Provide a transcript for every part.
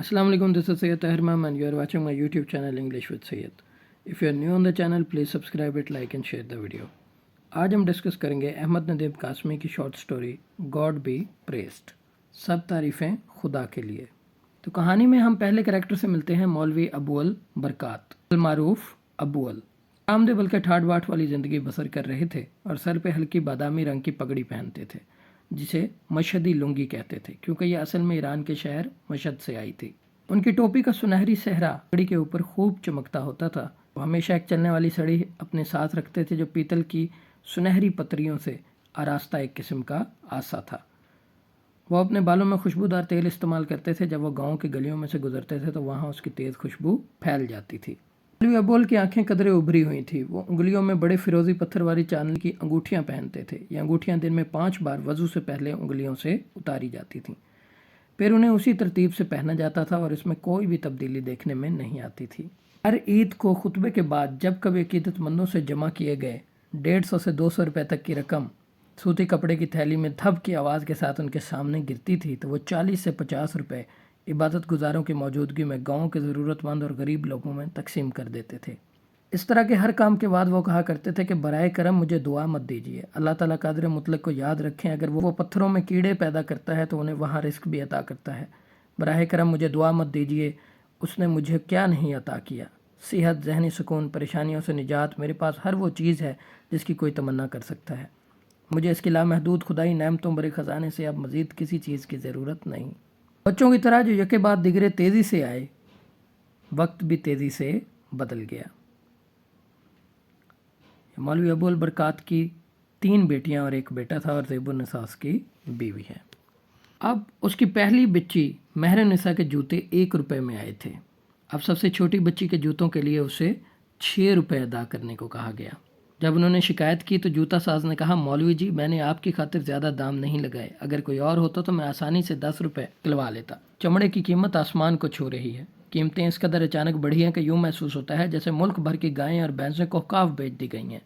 Assalamu alaikum, this is Sayyid Tahir Ma'am and you are watching my YouTube channel English with Sayyid. If you are new on the channel, please subscribe it, like and share the video. आज हम discuss करेंगे अहमद नदीम कासमी की short story God B pressed, सब तारीफ़ें खुदा के लिए। तो कहानी में हम पहले कैरेक्टर से मिलते हैं मौलवी अबूअल बरकात मारूफ अबूअल। आमदे बल्कि ठाट बाट वाली ज़िंदगी बसर कर रहे थे और सर पे हल्की बादामी रंग की पगड़ी पहनते थे जिसे मशहदी लुंगी कहते थे क्योंकि यह असल में ईरान के शहर मशहद से आई थी। उनकी टोपी का सुनहरी सहरा पगड़ी के ऊपर खूब चमकता होता था। वो हमेशा एक चलने वाली सड़ी अपने साथ रखते थे जो पीतल की सुनहरी पतरियों से आरास्ता एक किस्म का आसा था। वो अपने बालों में खुशबूदार तेल इस्तेमाल करते थे। जब वो गांव की गलियों में से गुजरते थे तो वहाँ उसकी तेज़ खुशबू फैल जाती थी। मौलवी अबूअल की आंखें कदरे उभरी हुई थी। वो उंगलियों में बड़े फिरोजी पत्थर वाली चांदी की अंगूठियाँ पहनते थे। ये अंगूठियाँ दिन में 5 बार वज़ू से पहले उंगलियों से उतारी जाती थीं। फिर उन्हें उसी तरतीब से पहना जाता था और इसमें कोई भी तब्दीली देखने में नहीं आती थी। हर ईद को खुतबे के बाद जब कभी अकीदतमंदों से जमा किए गए 150 से 200 रुपये तक की रकम सूती कपड़े की थैली में धब की आवाज़ के साथ उनके सामने गिरती थी तो वो 40 से 50 रुपये इबादत गुजारों की मौजूदगी में गाँव के ज़रूरतमंद और गरीब लोगों में तकसीम कर देते थे। इस तरह के हर काम के बाद वो कहा करते थे कि बराए करम मुझे दुआ मत दीजिए, अल्लाह ताला कादिर मुतलक को याद रखें, अगर वो पत्थरों में कीड़े पैदा करता है तो उन्हें वहाँ रिस्क भी अता करता है। बराए करम मुझे दुआ मत दीजिए, उसने मुझे क्या नहीं अता किया। सेहत, जहनी सुकून, परेशानियों से निजात, मेरे पास हर वो चीज़ है जिसकी कोई तमन्ना कर सकता है। मुझे इसकी लामहदूद खुदाई नेमतों बड़े ख़जाने से अब मज़ीद किसी चीज़ की ज़रूरत नहीं। बच्चों की तरह जो यके बाद दिगरे तेज़ी से आए, वक्त भी तेज़ी से बदल गया। मौलवी अबूअल बरकात की 3 बेटियां और 1 बेटा था और ज़ेबुन्निसा उसकी बीवी है। अब उसकी पहली बच्ची महरुन्निसा के जूते 1 रुपये में आए थे। अब सबसे छोटी बच्ची के जूतों के लिए उसे 6 रुपये अदा करने को कहा गया। जब उन्होंने शिकायत की तो जूता साज ने कहा, मौलवी जी मैंने आपकी खातिर ज़्यादा दाम नहीं लगाए, अगर कोई और होता तो मैं आसानी से 10 रुपये दिलवा लेता। चमड़े की कीमत आसमान को छू रही है। कीमतें इस कदर अचानक बढ़ी हैं कि यूँ महसूस होता है जैसे मुल्क भर की गायें और भैंसें को काफ बेच दी गई हैं।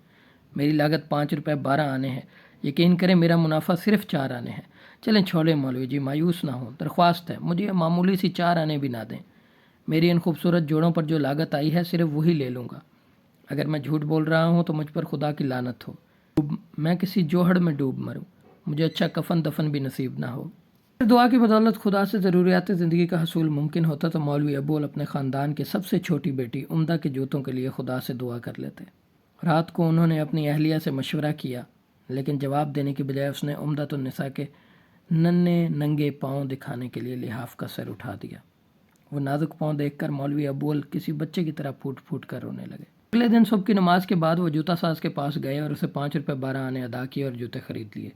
मेरी लागत 5 रुपये 12 आने हैं। यकीन करें मेरा मुनाफा सिर्फ 4 आने हैं। चलें छोड़ें मौलवी जी, मायूस ना हो, दरख्वास्त है मुझे मामूली सी 4 आने भी ना दें। मेरी इन खूबसूरत जोड़ों पर जो लागत आई है सिर्फ वही ले लूँगा। अगर मैं झूठ बोल रहा हूँ तो मुझ पर खुदा की लानत हो, मैं किसी जोहड़ में डूब मरूँ, मुझे अच्छा कफन दफन भी नसीब ना हो। दुआ की बदौलत खुदा से ज़रूरियात ज़िंदगी का हसूल मुमकिन होता तो मौलवी अबूअल अपने ख़ानदान के सबसे छोटी बेटी उम्दा के जूतों के लिए खुदा से दुआ कर लेते। रात को उन्होंने अपनी अहलिया से मशवरा किया लेकिन जवाब देने की बजाय उसने उम्दतुन्निसा के नन्हे नंगे पाँव दिखाने के लिए लिहाफ का सर उठा दिया। वो नाजुक पाँव देखकर मौलवी अबूअल किसी बच्चे की तरह फूट फूट कर रोने लगे। अगले दिन सुबह की नमाज के बाद वो जूता साज के पास गए और उसे 5 रुपये 12 आने अदा किए और जूते खरीद लिए।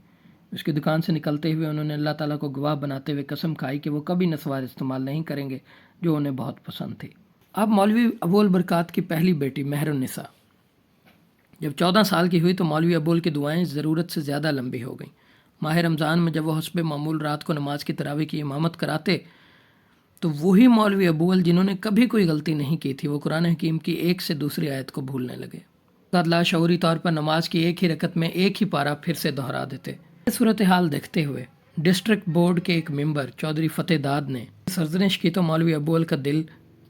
उसकी दुकान से निकलते हुए उन्होंने अल्लाह ताला को गवाह बनाते हुए कसम खाई कि वो कभी नस्वार इस्तेमाल नहीं करेंगे जो उन्हें बहुत पसंद थी। अब मौलवी अबूअल बरकात की पहली बेटी महरुन्निसा जब 14 साल की हुई तो मौलवी अबूअल की दुआएं ज़रूरत से ज़्यादा लंबी हो गईं। माह रमज़ान में जब वो हस्बे मामूल रात को नमाज की तरावी की इमामत कराते तो वही मौलवी अबूअल जिन्होंने कभी कोई गलती नहीं की थी वो कुरान हकीम की एक से दूसरी आयत को भूलने लगे। लाशऊरी तौर पर नमाज की एक ही रकत में एक ही पारा फिर से दोहरा देते। सूरत हाल देखते हुए डिस्ट्रिक्ट बोर्ड के एक मेंबर चौधरी फतेहदाद ने सरजनिश की तो मौलवी अबूअल का दिल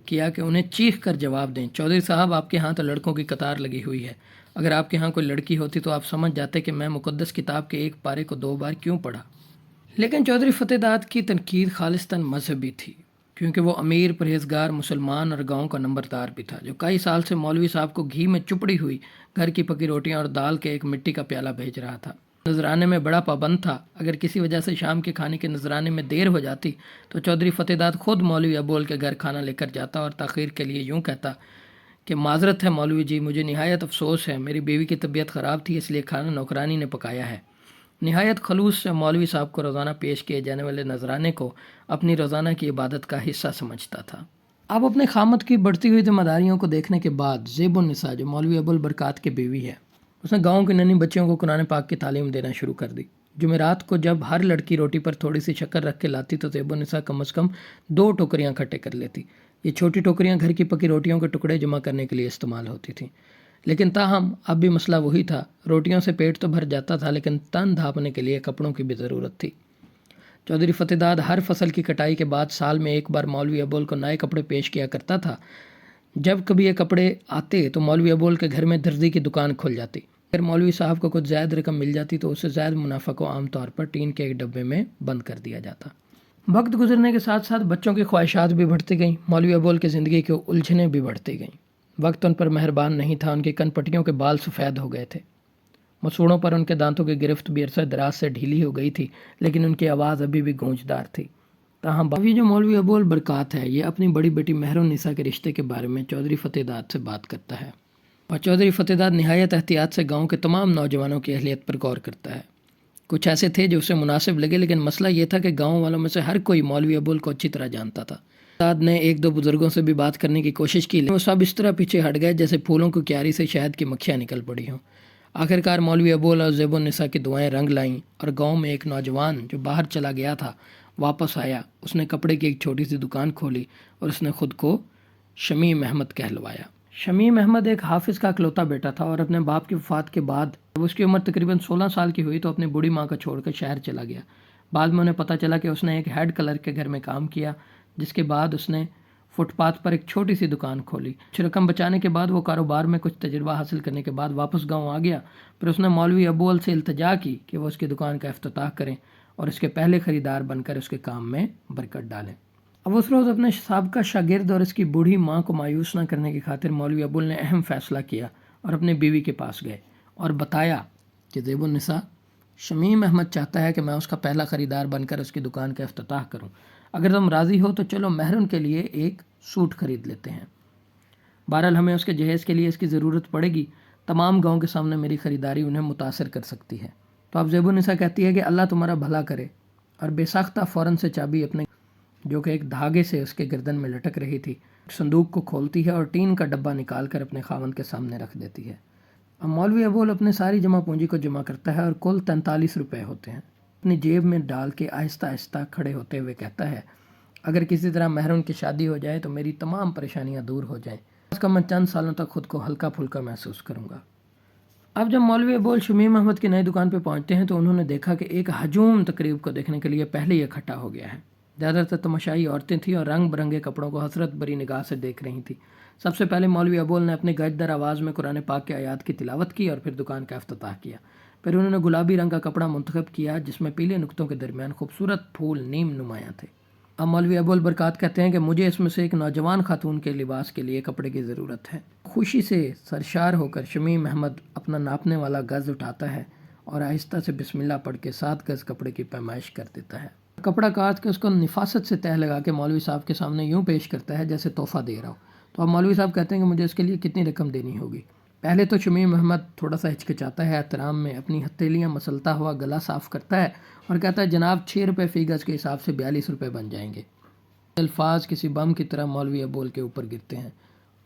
किया कि उन्हें चीख कर जवाब दें, चौधरी साहब आपके यहाँ तो लड़कों की कतार लगी हुई है, अगर आपके यहाँ कोई लड़की होती तो आप समझ जाते कि मैं मुक़द्दस किताब के एक पारे को 2 बार क्यों पढ़ा। लेकिन चौधरी फतेहदाद की तनकीद खालिस्तन मजहबी थी क्योंकि वो अमीर, परहेजगार, मुसलमान और गांव का नंबरदार भी था जो कई साल से मौलवी साहब को घी में चुपड़ी हुई घर की पकी रोटियां और दाल के एक मिट्टी का प्याला भेज रहा था। नजराने में बड़ा पाबंद था। अगर किसी वजह से शाम के खाने के नजराने में देर हो जाती तो चौधरी फतेहदाद खुद मौलवी अबूअल के घर खाना लेकर जाता और ताख़ीर के लिए यूँ कहता कि माजरत है मौलवी जी, मुझे निहायत अफसोस है, मेरी बीवी की तबीयत ख़राब थी इसलिए खाना नौकरानी ने पकाया है। निहायत खलूस से मौलवी साहब को रोज़ाना पेश किए जाने वाले नजराने को अपनी रोज़ाना की इबादत का हिस्सा समझता था। अब अपने खामद की बढ़ती हुई जिम्मेदारियों को देखने के बाद ज़ेबुन्निसा जो मौलवी अबूअल बरकात की बीवी है उसने गांव के नन्ही बच्चियों को कुरान पाक की तालीम देना शुरू कर दी। जुमेरात को जब हर लड़की रोटी पर थोड़ी सी शक्कर रख के लाती तो ज़ेबुन्निसा कम अज़ कम 2 टोकरियाँ इकट्ठे कर लेती। ये छोटी टोकरियाँ घर की पकी रोटियों के टुकड़े जमा करने के लिए इस्तेमाल होती थीं। लेकिन ताहम अब भी मसला वही था, रोटियों से पेट तो भर जाता था लेकिन तन ढांपने के लिए कपड़ों की भी ज़रूरत थी। चौधरी फतेहदाद हर फसल की कटाई के बाद साल में एक बार मौलवी अबोल को नए कपड़े पेश किया करता था। जब कभी ये कपड़े आते तो मौलवी अबोल के घर में दर्जी की दुकान खुल जाती। अगर मौलवी साहब को कुछ ज़्यादा रकम मिल जाती तो उससे ज़्यादा मुनाफा को आमतौर पर टीन के एक डब्बे में बंद कर दिया जाता। वक्त गुजरने के साथ साथ बच्चों की ख्वाहिशात भी बढ़ती गईं। मौलवी अबोल की ज़िंदगी की उलझनें भी बढ़ती गईं। वक्त उन पर मेहरबान नहीं था। उनकी कनपट्टियों के बाल सफ़ेद हो गए थे। मसूड़ों पर उनके दांतों की गिरफ्त भी अरसा दराज से ढीली हो गई थी, लेकिन उनकी आवाज़ अभी भी गूंजदार थी। ताहम अभी जो मौलवी अबोल बरकात है, ये अपनी बड़ी बेटी मेहरुन्निसा के रिश्ते के बारे में चौधरी फतेहदाद से बात करता है और चौधरी फतेहदाद निहायत एहतियात से गाँव के तमाम नौजवानों की अहलियत पर गौर करता है। कुछ ऐसे थे जो उसे मुनासिब लगे, लेकिन मसला ये था कि गाँव वालों में से हर कोई मौलवी अबोल को अच्छी तरह जानता था। फतेहदाद ने एक दो बुजुर्गों से भी बात करने की कोशिश की, लेकिन वो सब इस तरह पीछे हट गए जैसे फूलों की क्यारी से शहद की मक्खियाँ निकल पड़ी हों। आखिरकार मौलवी अबोल और ज़ेबुन्निसा की दुआएं रंग लाईं और गांव में एक नौजवान जो बाहर चला गया था वापस आया। उसने कपड़े की एक छोटी सी दुकान खोली और उसने खुद को शमीम अहमद कहलवाया। शमीम अहमद एक हाफिज़ का इकलौता बेटा था और अपने बाप की वफ़ात के बाद जब उसकी उम्र तकरीबन 16 साल की हुई तो अपनी बूढ़ी माँ को छोड़कर शहर चला गया। बाद में उन्हें पता चला कि उसने एक हेड क्लर्क के घर में काम किया, जिसके बाद उसने फुटपाथ पर एक छोटी सी दुकान खोली। कुछ रकम बचाने के बाद वो कारोबार में कुछ तजुर्बा हासिल करने के बाद वापस गांव आ गया। फिर उसने मौलवी अबोल से इल्तिजा की कि वो उसकी दुकान का इफ्तिताह करें और उसके पहले ख़रीदार बनकर उसके काम में बरकत डालें। अब उस रोज़ अपने साबका शागिर्द और उसकी बूढ़ी माँ को मायूस न करने की खातिर मौलवी अबोल ने अहम फ़ैसला किया और अपनी बीवी के पास गए और बताया कि ज़ेबुन्निसा, शमीम अहमद चाहता है कि मैं उसका पहला ख़रीदार बनकर उसकी दुकान का इफ्तिताह करूं। अगर तुम राज़ी हो तो चलो महरुन के लिए एक सूट खरीद लेते हैं। बहरहाल हमें उसके जहेज़ के लिए इसकी ज़रूरत पड़ेगी। तमाम गांव के सामने मेरी ख़रीदारी उन्हें मुतासर कर सकती है। तो अब ज़ेबुन्निसा कहती है कि अल्लाह तुम्हारा भला करे, और बेसाख्ता फ़ौरन से चाबी अपने, जो कि एक धागे से उसके गर्दन में लटक रही थी, संदूक को खोलती है और टीन का डब्बा निकाल कर अपने खावंद के सामने रख देती है। अब मौलवी अबोल अपने सारी जमा पूंजी को जमा करता है और कुल 43 रुपये होते हैं। अपनी जेब में डाल के आहिस्ता आहिस्ता खड़े होते हुए कहता है, अगर किसी तरह महरुन की शादी हो जाए तो मेरी तमाम परेशानियां दूर हो जाएं। उसका मैं चंद सालों तक खुद को हल्का फुल्का महसूस करूंगा। अब जब मौलवी अबोल शमीम अहमद की नई दुकान पर पहुंचते हैं तो उन्होंने देखा कि एक हजूम तकरीब को देखने के लिए पहले ही इकट्ठा हो गया है। ज़्यादातर तमाशाई औरतें थीं और रंग बिरंगे कपड़ों को हसरत भरी निगाह से देख रही थीं। सबसे पहले मौलवी अबोल ने अपनी गजदार आवाज़ में कुरान पाक के आयात की तिलावत की और फिर दुकान का इफ्तिताह किया। फिर उन्होंने गुलाबी रंग का कपड़ा मुंतखब किया जिसमें पीले नुक्तों के दरमियान खूबसूरत फूल नीम नुमायाँ थे। अब मौलवी अबोल बरकात कहते हैं कि मुझे इसमें से एक नौजवान खातून के लिबास के लिए कपड़े की ज़रूरत है। खुशी से सरशार होकर शमीम अहमद अपना नापने वाला गज़ उठाता है और आहिस्ता से बिस्मिल्लाह पढ़ के 7 गज़ कपड़े की पैमाइश कर देता है। कपड़ा काट के उसको निफासत से तह लगा के मौलवी साहब के सामने यूँ पेश करता है जैसे तोहफ़ा दे रहा हो। तो अब मौलवी साहब कहते हैं कि मुझे इसके लिए कितनी रकम देनी होगी। पहले तो शमीम अहमद थोड़ा सा हिचकिचाता है, एहतराम में अपनी हथेलियाँ मसलता हुआ गला साफ़ करता है और कहता है, जनाब 6 रुपये फ़ी गज़ के हिसाब से 42 रुपये बन जाएंगे। अल्फाज किसी बम की तरह मौलवी अबोल के ऊपर गिरते हैं।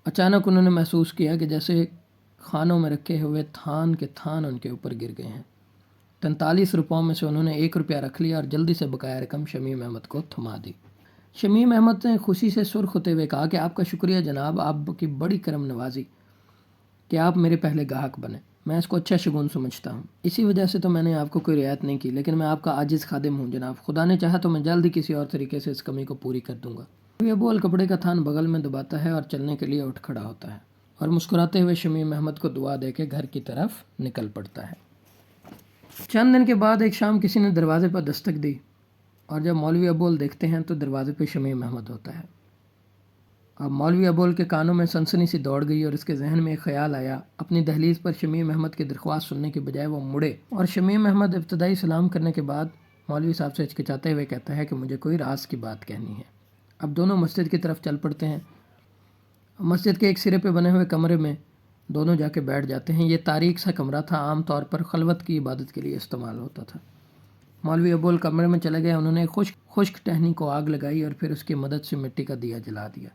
अचानक उन्होंने महसूस किया कि जैसे खानों में रखे हुए थान के थान उनके ऊपर गिर गए हैं। 43 रुपयों में से उन्होंने 1 रुपया रख लिया और जल्दी से बकाया रकम शमीम अहमद को थमा दी। शमीम अहमद ने खुशी से सुर्ख होते हुए कहा कि आपका शुक्रिया जनाब, आपकी बड़ी करम नवाजी कि आप मेरे पहले गाहक बने। मैं इसको अच्छा शगुन समझता हूँ। इसी वजह से तो मैंने आपको कोई रियायत नहीं की, लेकिन मैं आपका आजिज़ खादिम हूँ जनाब। खुदा ने चाहा तो मैं जल्द ही किसी और तरीके से इस कमी को पूरी कर दूँगा। अबोल कपड़े का थान बगल में दबाता है और चलने के लिए उठ खड़ा होता है और मुस्कुराते हुए शमीम अहमद को दुआ दे के घर की तरफ निकल पड़ता है। चंद दिन के बाद एक शाम किसी ने दरवाजे पर दस्तक दी और जब मौलवी अबोल देखते हैं तो दरवाजे पर शमीम अहमद होता है। अब मौलवी अबोल के कानों में सनसनी सी दौड़ गई और उसके जहन में एक ख्याल आया। अपनी दहलीज पर शमीम अहमद की दरख्वास्त सुनने के बजाय वो मुड़े और शमीम अहमद इब्तदाई सलाम करने के बाद मौलवी साहब से हिचकिचाते हुए कहता है कि मुझे कोई राज की बात कहनी है। अब दोनों मस्जिद की तरफ चल पड़ते हैं। मस्जिद के एक सिरे पे बने हुए कमरे में दोनों जाके बैठ जाते हैं। ये तारीक सा कमरा था, आम तौर पर खलवत की इबादत के लिए इस्तेमाल होता था। मौलवी अबोल कमरे में चले गए। उन्होंने खुश्क टहनी को आग लगाई और फिर उसकी मदद से मिट्टी का दिया जला दिया।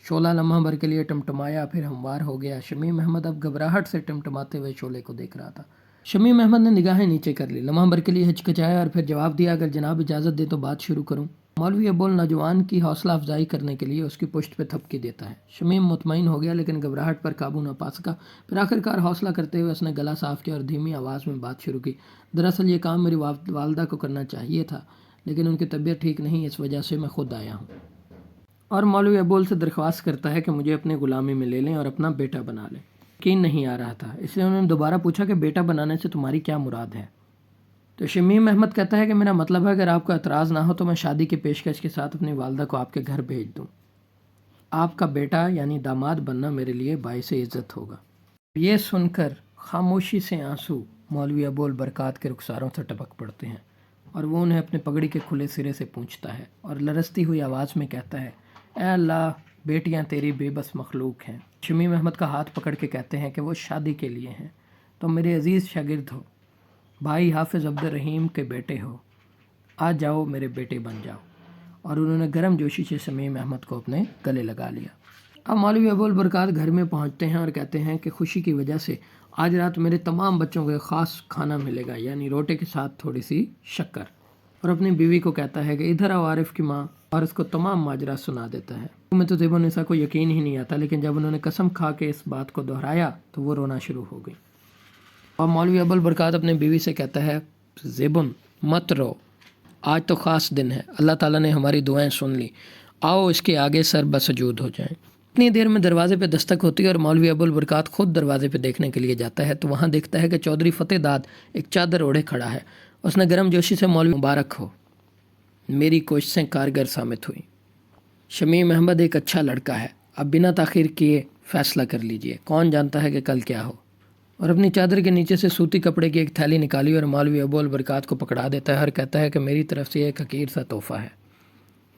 शोला लम्हा भर के लिए टमटमाया, फिर हमवार हो गया। शमीम अहमद अब घबराहट से टमटमाते हुए शोले को देख रहा था। शमीम अहमद ने निगाहें नीचे कर ली, लम्हा भर के लिए हिचकिचाया और फिर जवाब दिया, अगर जनाब इजाज़त दे तो बात शुरू करूँ। मौलवी अबोल नौजवान की हौसला अफजाई करने के लिए उसकी पुश्त पे थपकी देता है। शमीम मुतमईन हो गया लेकिन घबराहट पर काबू न पा सका। फिर आखिरकार हौसला करते हुए उसने गला साफ किया और धीमी आवाज़ में बात शुरू की। दरअसल ये काम मेरी वालदा को करना चाहिए था, لیکن ان کی طبیعت ٹھیک نہیں، اس وجہ سے میں خود آیا ہوں۔ اور مولوی ابول سے درخواست کرتا ہے کہ مجھے اپنے غلامی میں لے لیں اور اپنا بیٹا بنا لیں۔ یقین نہیں آ رہا تھا، اس لیے انہوں نے دوبارہ پوچھا کہ بیٹا بنانے سے تمہاری کیا مراد ہے؟ تو شمیم احمد کہتا ہے کہ میرا مطلب ہے اگر آپ کو اعتراض نہ ہو تو میں شادی کی پیشکش کے ساتھ اپنی والدہ کو آپ کے گھر بھیج دوں۔ آپ کا بیٹا یعنی داماد بننا میرے لیے باعث عزت ہوگا۔ یہ سن کر خاموشی سے آنسو مولوی ابول برکات کے رخساروں سے ٹپک پڑتے ہیں اور وہ انہیں اپنے پگڑی کے کھلے سرے سے پوچھتا ہے اور لرزتی ہوئی آواز میں کہتا ہے، اے اللہ، بیٹیاں تیری بے بس مخلوق ہیں۔ شمیم احمد کا ہاتھ پکڑ کے کہتے ہیں کہ وہ شادی کے لیے ہیں، تم میرے عزیز شاگرد ہو، بھائی حافظ عبد الرحیم کے بیٹے ہو، آ جاؤ میرے بیٹے بن جاؤ۔ اور انہوں نے گرم جوشی سے شمیم احمد کو اپنے گلے لگا لیا۔ اب مولوی ابول برکات گھر میں پہنچتے ہیں اور کہتے ہیں کہ خوشی کی وجہ سے آج رات میرے تمام بچوں کو ایک خاص کھانا ملے گا، یعنی روٹے کے ساتھ تھوڑی سی شکر۔ اور اپنی بیوی کو کہتا ہے کہ ادھر آؤ عارف کی ماں، اور اس کو تمام ماجرا سنا دیتا ہے۔ میں تو زیب النساء کو یقین ہی نہیں آتا، لیکن جب انہوں نے قسم کھا کے اس بات کو دہرایا تو وہ رونا شروع ہو گئی۔ اور مولوی ابول برکات اپنے بیوی سے کہتا ہے، زیبن مت رو، آج تو خاص دن ہے، اللہ تعالیٰ نے ہماری دعائیں سن لی، آؤ اس کے آگے سر بسجود ہو جائیں۔ اتنی دیر میں دروازے پہ دستک ہوتی ہے اور مولوی ابول برکات خود دروازے پہ دیکھنے کے لیے جاتا ہے تو وہاں دیکھتا ہے کہ چودھری فتح داد ایک چادر اوڑھے کھڑا ہے۔ اس نے گرم جوشی سے، مولوی مبارک ہو، میری کوششیں کارگر ثابت ہوئیں۔ شمیم احمد ایک اچھا لڑکا ہے، اب بنا تاخیر کیے فیصلہ کر لیجئے، کون جانتا ہے کہ کل کیا ہو۔ اور اپنی چادر کے نیچے سے سوتی کپڑے کی ایک تھیلی نکالی اور مولوی ابول برکات کو پکڑا دیتا ہے اور کہتا ہے کہ میری طرف سے ایک حقیر سا تحفہ ہے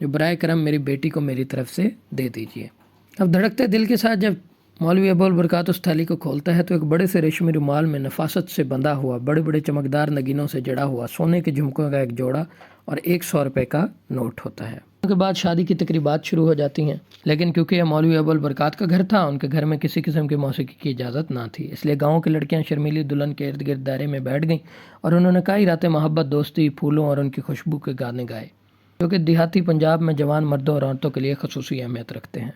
جو برائے کرم میری بیٹی کو میری طرف سے دے دیجئے۔ اب دھڑکتے دل کے ساتھ جب مولوی ابول برکات اس تھیلی کو کھولتا ہے تو ایک بڑے سے ریشمی رومال میں نفاست سے بندھا ہوا، بڑے بڑے چمکدار نگینوں سے جڑا ہوا سونے کے جھمکوں کا ایک جوڑا اور 100 روپے کا نوٹ ہوتا ہے۔ اس کے بعد شادی کی تقریبات شروع ہو جاتی ہیں، لیکن کیونکہ یہ مولوی ابول برکات کا گھر تھا، ان کے گھر میں کسی قسم کی موسیقی کی اجازت نہ تھی، اس لیے گاؤں کی لڑکیاں شرمیلی دلہن کے ارد گرد دائرے میں بیٹھ گئیں اور انہوں نے کئی راتیں محبت، دوستی، پھولوں اور ان کی خوشبو کے گانے گائے، جو کہ دیہاتی پنجاب میں جوان مردوں اور عورتوں کے لیے خصوصی اہمیت رکھتے ہیں۔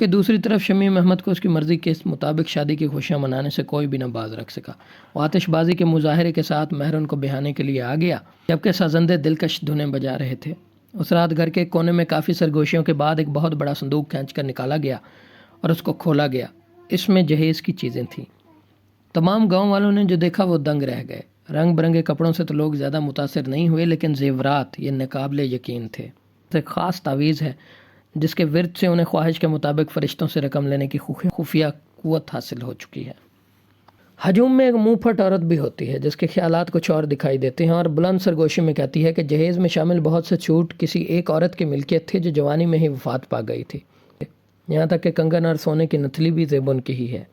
کہ دوسری طرف شمیم احمد کو اس کی مرضی کے مطابق شادی کی خوشیاں منانے سے کوئی بھی نہ باز رکھ سکا۔ وہ آتش بازی کے مظاہرے کے ساتھ مہرن کو بہانے کے لیے آ گیا، جبکہ سازندے دلکش دھنیں بجا رہے تھے۔ اس رات گھر کے کونے میں کافی سرگوشیوں کے بعد ایک بہت بڑا صندوق کھینچ کر نکالا گیا اور اس کو کھولا گیا۔ اس میں جہیز کی چیزیں تھیں۔ تمام گاؤں والوں نے جو دیکھا وہ دنگ رہ گئے۔ رنگ برنگے کپڑوں سے تو لوگ زیادہ متاثر نہیں ہوئے، لیکن زیورات یہ ناقابل یقین تھے۔ ایک خاص تعویذ ہے جس کے ورد سے انہیں خواہش کے مطابق فرشتوں سے رقم لینے کی خفیہ قوت حاصل ہو چکی ہے۔ ہجوم میں ایک منہ پھٹ عورت بھی ہوتی ہے جس کے خیالات کچھ اور دکھائی دیتے ہیں اور بلند سرگوشی میں کہتی ہے کہ جہیز میں شامل بہت سے چھوٹ کسی ایک عورت کی ملکیت تھی جو جوانی میں ہی وفات پا گئی تھی، یہاں تک کہ کنگن اور سونے کی نتھلی بھی زیبن کی ہی ہے۔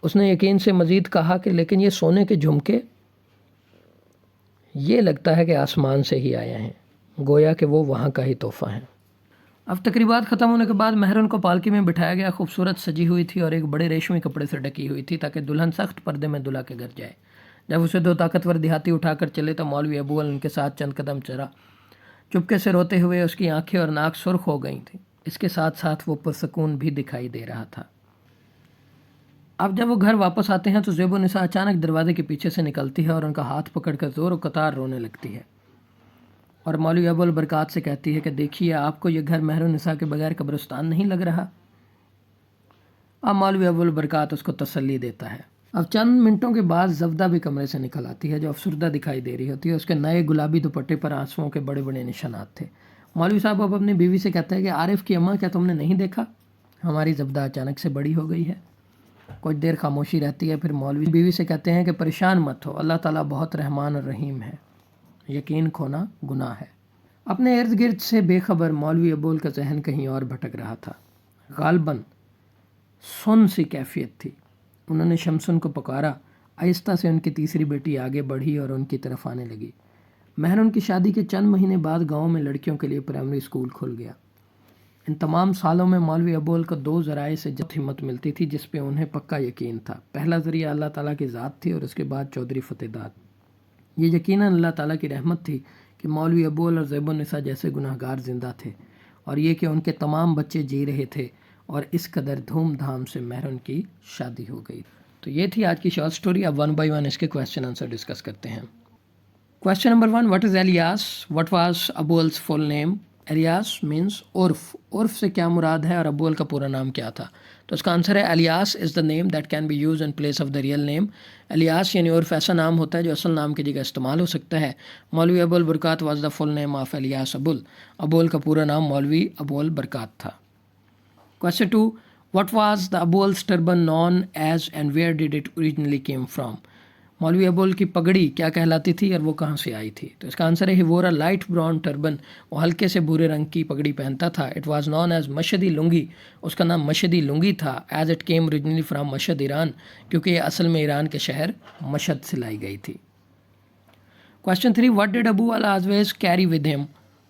اس نے یقین سے مزید کہا کہ لیکن یہ سونے کے جھمکے، یہ لگتا ہے کہ آسمان سے ہی آئے ہیں، گویا کہ وہ وہاں کا ہی تحفہ ہیں۔ اب تقریبات ختم ہونے کے بعد مہرن کو پالکی میں بٹھایا گیا، خوبصورت سجی ہوئی تھی اور ایک بڑے ریشمی کپڑے سے ڈکی ہوئی تھی تاکہ دلہن سخت پردے میں دلہا کے گھر جائے۔ جب اسے دو طاقتور دیہاتی اٹھا کر چلے تو مولوی ابول ان کے ساتھ چند قدم چلا۔ چپکے سے روتے ہوئے اس کی آنکھیں اور ناک سرخ ہو گئی تھیں، اس کے ساتھ ساتھ وہ پرسکون بھی دکھائی دے رہا تھا۔ اب جب وہ گھر واپس آتے ہیں تو زیب النساء اچانک دروازے کے پیچھے سے نکلتی ہے اور ان کا ہاتھ پکڑ کر زور و قطار رونے لگتی ہے اور مولوی ابول برکات سے کہتی ہے کہ دیکھیے، آپ کو یہ گھر مہر النساء کے بغیر قبرستان نہیں لگ رہا؟ اب مولوی ابول برکات اس کو تسلی دیتا ہے۔ اب چند منٹوں کے بعد زبدہ بھی کمرے سے نکل آتی ہے جو افسردہ دکھائی دے رہی ہوتی ہے۔ اس کے نئے گلابی دوپٹے پر آنسوؤں کے بڑے بڑے نشانات تھے۔ مولوی صاحب اب اپنی بیوی سے کہتے ہیں کہ عارف کی اماں، کیا تم نے نہیں دیکھا؟ ہماری زبدہ اچانک سے بڑی ہو گئی ہے۔ کچھ دیر خاموشی رہتی ہے، پھر مولوی بیوی سے کہتے ہیں کہ پریشان مت ہو، اللہ تعالیٰ بہت رحمان اور رحیم ہے، یقین کھونا گناہ ہے۔ اپنے ارد گرد سے بے خبر مولوی ابول کا ذہن کہیں اور بھٹک رہا تھا۔ غالباً سن سی کیفیت تھی۔ انہوں نے شمسن کو پکارا۔ آہستہ سے ان کی تیسری بیٹی آگے بڑھی اور ان کی طرف آنے لگی۔ مہر ان کی شادی کے چند مہینے بعد گاؤں میں لڑکیوں کے لیے پرائمری اسکول کھل گیا۔ ان تمام سالوں میں مولوی ابول کو 2 ذرائع سے جد ہمت ملتی تھی جس پہ انہیں پکا یقین تھا۔ پہلا ذریعہ اللہ تعالیٰ کی ذات تھی اور اس کے بعد چودھری فتح داد۔ یہ یقیناً اللہ تعالیٰ کی رحمت تھی کہ مولوی ابول اور زیب النساء جیسے گناہ گار زندہ تھے، اور یہ کہ ان کے تمام بچے جی رہے تھے اور اس قدر دھوم دھام سے مہر کی شادی ہو گئی۔ تو یہ تھی آج کی شارٹ سٹوری۔ اب 1 بائی 1 اس کے کویسچن آنسر ڈسکس کرتے ہیں۔ Question number 1, what is Elias? What was Abul's full name? Elias means उर्फ. उर्फ से क्या मुराद है और अबूल का पूरा नाम क्या था? तो इसका आंसर है Elias is the name that can be used in place of the real name. Elias यानी उर्फ ऐसा नाम होता है जो असल नाम की जगह इस्तेमाल हो सकता है. मौलवी Abul बरकात was the full name of Elias Abul. Abul का पूरा नाम मौलवी अबुल बरकात था. Question 2, what was the Abul's turban known as and where did it originally came from? मौलवी अबुल की पगड़ी क्या कहलाती थी और वो कहाँ से आई थी? तो इसका आंसर है ही वोर अ लाइट ब्राउन टर्बन. वो हल्के से भूरे रंग की पगड़ी पहनता था. It was known as Mashhadi lungi. उसका नाम मशदी लुंगी था. As it came originally from Mashhad Iran, क्योंकि ये असल में ईरान के शहर मशद से लाई गई थी. Question 3, what did Abul always carry with him?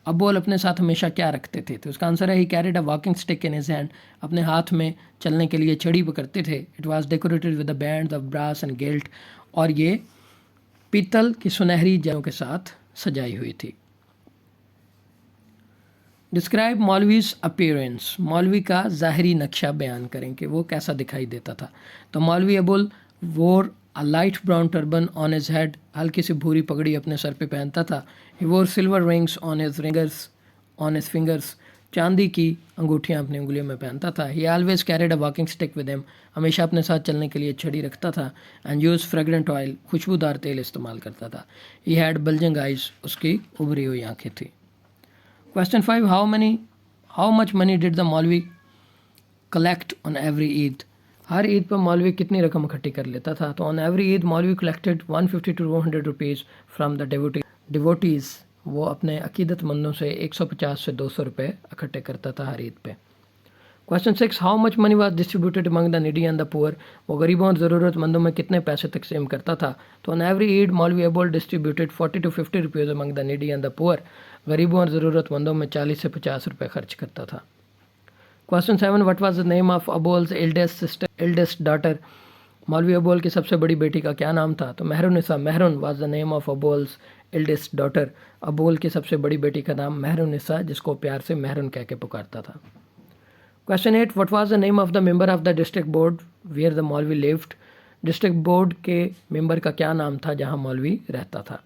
Abul अपने साथ हमेशा क्या रखते थे? तो इसका आंसर है he carried a walking stick in his hand. अपने हाथ में चलने के लिए छड़ी पकड़ते थे. It was decorated with the band of brass and gilt. और ये पीतल की सुनहरी जड़ों के साथ सजाई हुई थी. Describe maulvi's appearance. मौलवी का ज़ाहरी नक्शा बयान करें कि वो कैसा दिखाई देता था. तो Maulvi Abul wore a light brown turban on his head. हल्की सी भूरी पगड़ी अपने सर पे पहनता था. ही वोर silver rings on his fingers. चांदी की अंगूठियाँ अपनी उंगलियों में पहनता था. ही always carried a walking stick with him. हमेशा अपने साथ चलने के लिए छड़ी रखता था. And use fragrant oil. खुशबूदार तेल इस्तेमाल करता था. He had bulging eyes. उसकी उभरी हुई आंखें थी. Question 5, how much money did the मौलवी कलेक्ट ऑन एवरी ईद? हर ईद पर मौलवी कितनी रकम इकट्ठी कर लेता था? तो ऑन एवरी ईद मौलवी collected 150 to 200 rupees from the devotees. वो अपने अकीदतमंदों से 150 से 200 रुपये इकट्ठे करता था हर ईद पे. Question 6, how much money was distributed among the needy and the poor? वो गरीबों और ज़रूरतमंदों में कितने पैसे तकसीम करता था? तो ऑन एवरी ईद मौलवी Abul distributed 40 to 50 rupees among the needy and the poor. गरीबों और ज़रूरतमंदों में 40 से 50 रुपये खर्च करता था. Question 7, what was the name of Abul's eldest daughter? Maulvi Abul की सबसे बड़ी बेटी का क्या नाम था? तो Mehrunnisa. Mehrun was the name of Abul's eldest daughter. Abul की सबसे बड़ी बेटी का नाम मेहरुन्निसा, जिसको प्यार से मेहरुन कह के पुकारता था. Question 8, what was the name of the member of the district board where the maulvi lived? District board के मेंबर का क्या नाम था जहां मौलवी रहता था?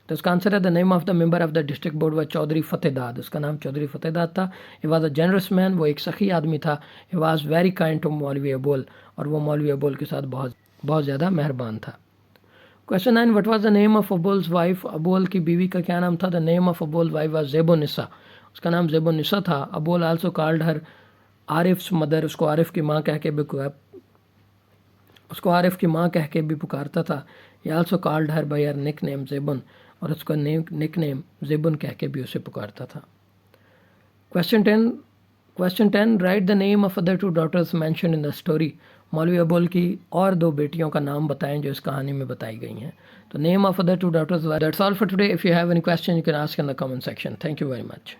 तो इसका आंसर है the name of the member of the district board was Chaudhry Fatehdad. उसका नाम चौधरी फतेहदाद था. He was a generous man. वो एक सखी आदमी था. He was very kind to Maulvi Abul. और वो मौलवी अबुल के साथ बहुत ज़्यादा मेहरबान था. Question 9, what was the name of Abul's wife? Abul की बीवी का क्या नाम था? The name of Abul wife was Zebunnisa. उसका नाम ज़ेबुन्निसा था. Abul also called her Arif's mother. उसको आरिफ की माँ कह के भी पुकारता था. He also called her by her nick name Zebun. और उसका निक नेम ज़ेबुन कह के भी उसे पुकारता था. Question 10, write the name of other 2 daughters mentioned in the story. Maulvi Abul की और 2 बेटियों का नाम बताएं जो इस कहानी में बताई गई हैं. तो name of other 2 daughters. That's all for today. If you have any question you can ask in the comment section. Thank you very much.